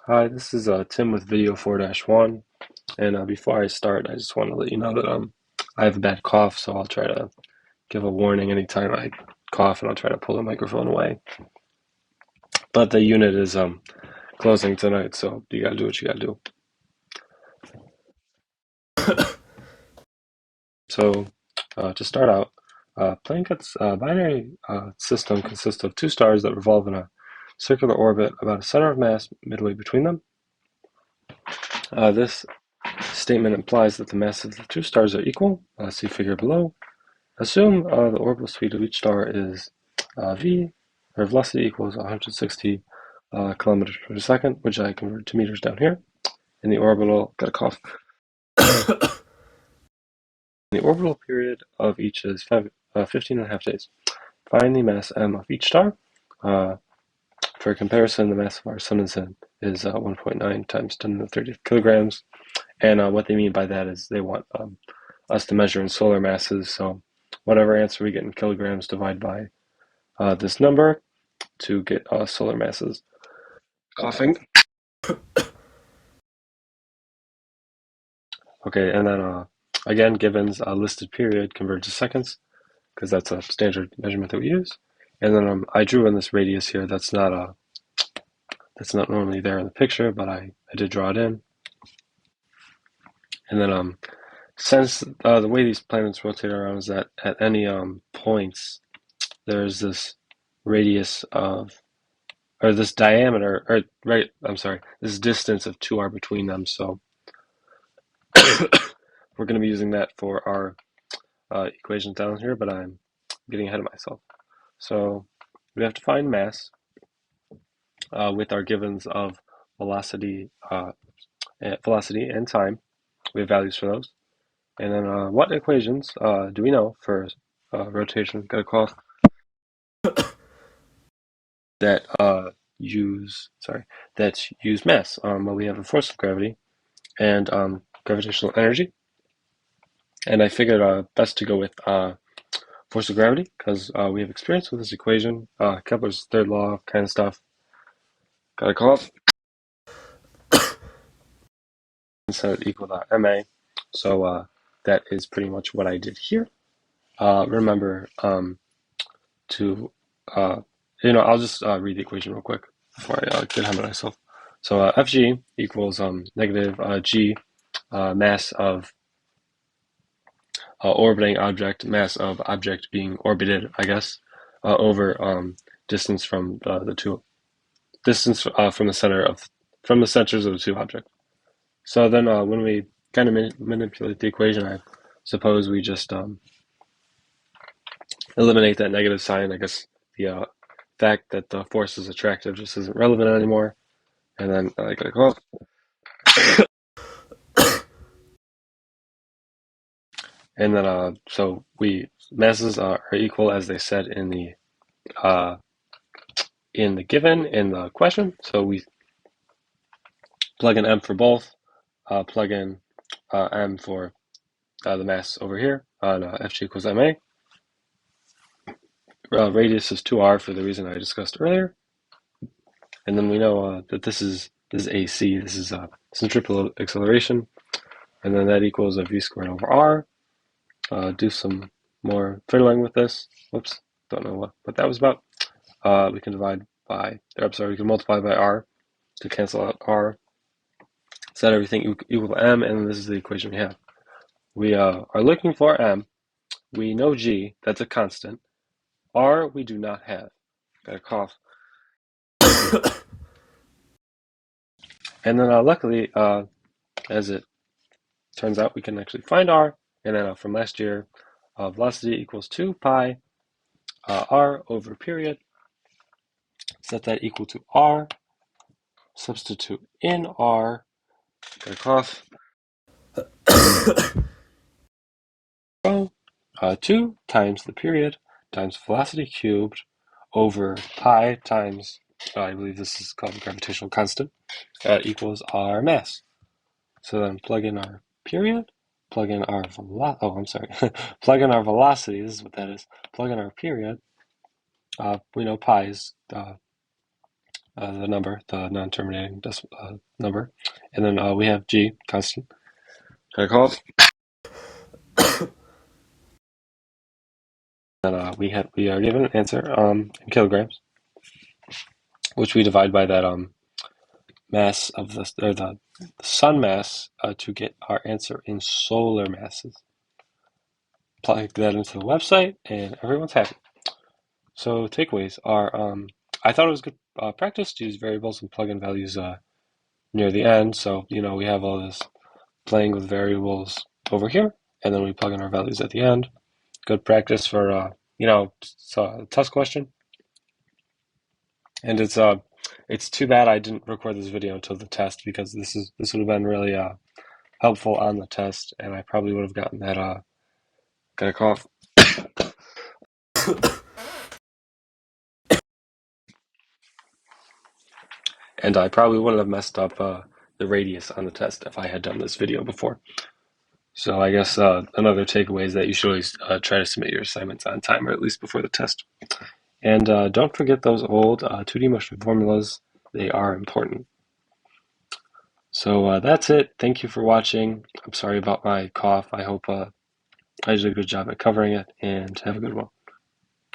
Hi, this is Tim with Video 4-1, and before I start, I just want to let you know that I have a bad cough, so I'll try to give a warning anytime I cough, and I'll try to pull the microphone away. But the unit is closing tonight, so you gotta do what you gotta do. So to start out, Planck's binary system consists of two stars that revolve in a circular orbit about a center of mass midway between them. This statement implies that the masses of the two stars are equal. See figure below. Assume the orbital speed of each star is v, or velocity equals 160 kilometers per second, which I convert to meters down here. In the orbital, got a cough. The orbital period of each is 15 and a half days. Find the mass m of each star. For comparison, the mass of our sun is 1.9 times 10 to the 30th kilograms. And what they mean by that is they want us to measure in solar masses. So whatever answer we get in kilograms, divide by this number to get solar masses. Coughing. Okay, and then again, Gibbon's listed period converted to seconds because that's a standard measurement that we use. And then I drew in this radius here. That's not normally there in the picture, but I did draw it in. And then since the way these planets rotate around is that at any points there's this radius of, or this diameter, or right, I'm sorry, this distance of 2r between them. So we're going to be using that for our equations down here, but I'm getting ahead of myself. So we have to find mass with our givens of velocity, velocity and time. We have values for those. And then what equations do we know for rotation? Got a cough. That use mass. Well, we have a force of gravity and gravitational energy. And I figured best to go with force of gravity because we have experience with this equation, Kepler's third law kind of stuff. Got a cough. Set it equal to ma. So that is pretty much what I did here. Remember to I'll just read the equation real quick before I get ahead of myself. So Fg equals negative g mass of orbiting object, mass of object being orbited, I guess, over distance from the two, distance from the centers of the two objects. So then when we kind of manipulate the equation, I suppose we just eliminate that negative sign. I guess the fact that the force is attractive just isn't relevant anymore. And then and then so we masses are equal as they said uh, in the given in the question. So we plug in m for both, plug in m for the mass over here on Fg equals ma. Radius is 2r for the reason I discussed earlier. And then we know that this is AC, this is centripetal acceleration, and then that equals a v squared over r. Do some more fiddling with this. Whoops, don't know what that was about. We can divide by, we can multiply by r to cancel out r. Set everything equal to m, and this is the equation we have. We are looking for m. We know g, that's a constant. R we do not have. Got a cough. And then luckily, as it turns out, we can actually find r. And then from last year, velocity equals 2 pi r over period. Set that equal to r. Substitute in r. Got a cough. 2 times the period times velocity cubed over pi times, I believe this is called the gravitational constant, equals our mass. So then plug in our period, plug in our plug in our velocity, this is what that is, plug in our period. We know pi is the number, the non-terminating number, and then we have G, constant. Got a cough. And we are given an answer in kilograms, which we divide by that mass of the sun mass to get our answer in solar masses. Plug that into the website, and everyone's happy. So takeaways are, I thought it was good practice to use variables and plug in values near the end. So we have all this playing with variables over here, and then we plug in our values at the end. Good practice for a test question. And it's too bad I didn't record this video until the test, because this would have been really helpful on the test, and I probably would have gotten that got a cough. And I probably wouldn't have messed up the radius on the test if I had done this video before. So I guess another takeaway is that you should always try to submit your assignments on time, or at least before the test. And don't forget those old 2D motion formulas. They are important. So that's it. Thank you for watching. I'm sorry about my cough. I hope I did a good job at covering it, and have a good one.